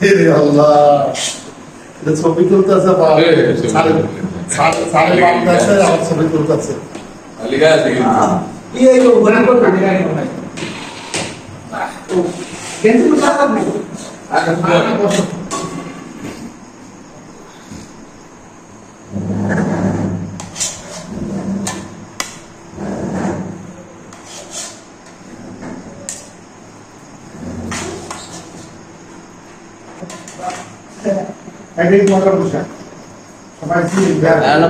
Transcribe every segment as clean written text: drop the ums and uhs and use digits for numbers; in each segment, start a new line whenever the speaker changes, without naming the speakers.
রে আল্লাহ, এটা ছবি তুলতেছে বা সাড়ে বারোটাতে আমার ছবি তুলতেছে।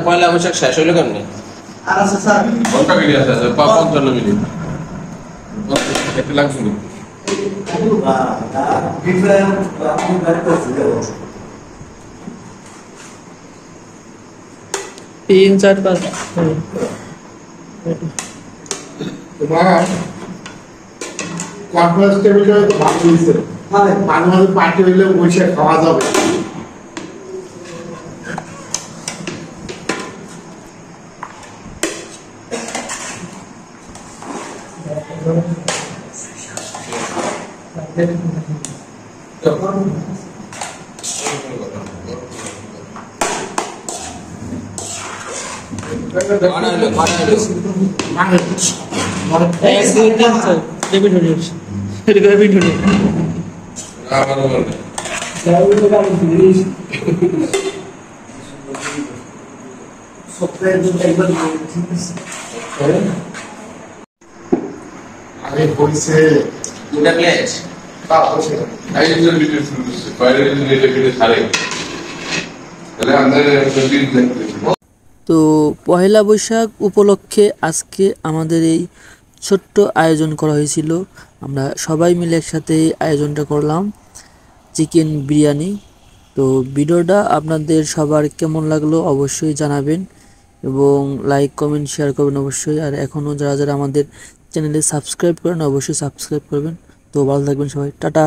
পয়লা বৈশাখ শেষ হইলো কেমনি?
तीन चार पाँच
তোমার কনফারেন্স টেবিলটা ভালো হয়েছে, মাঝে মাঝে পার্টি হইলে বসে খাওয়া যাবে।
एक दो तीन चार रिपीट हो जाए रिपीट हो जाए
আরে হইছে
দুটা প্লেট
তা হচ্ছে
তো পহেলা বৈশাখ উপলক্ষে আজকে আমাদের এই ছোট্ট আয়োজন করা হয়েছিল। আমরা সবাই মিলে একসাথে এই আয়োজনটা করলাম, চিকেন বিরিয়ানি। তো ভিডিওটা আপনাদের সবার কেমন লাগলো অবশ্যই জানাবেন এবং লাইক কমেন্ট শেয়ার করবেন অবশ্যই। আর এখনও যারা যারা আমাদের চ্যানেলে সাবস্ক্রাইব করেন অবশ্যই সাবস্ক্রাইব করবেন। তো ভালো থাকবেন সবাই, টাটা।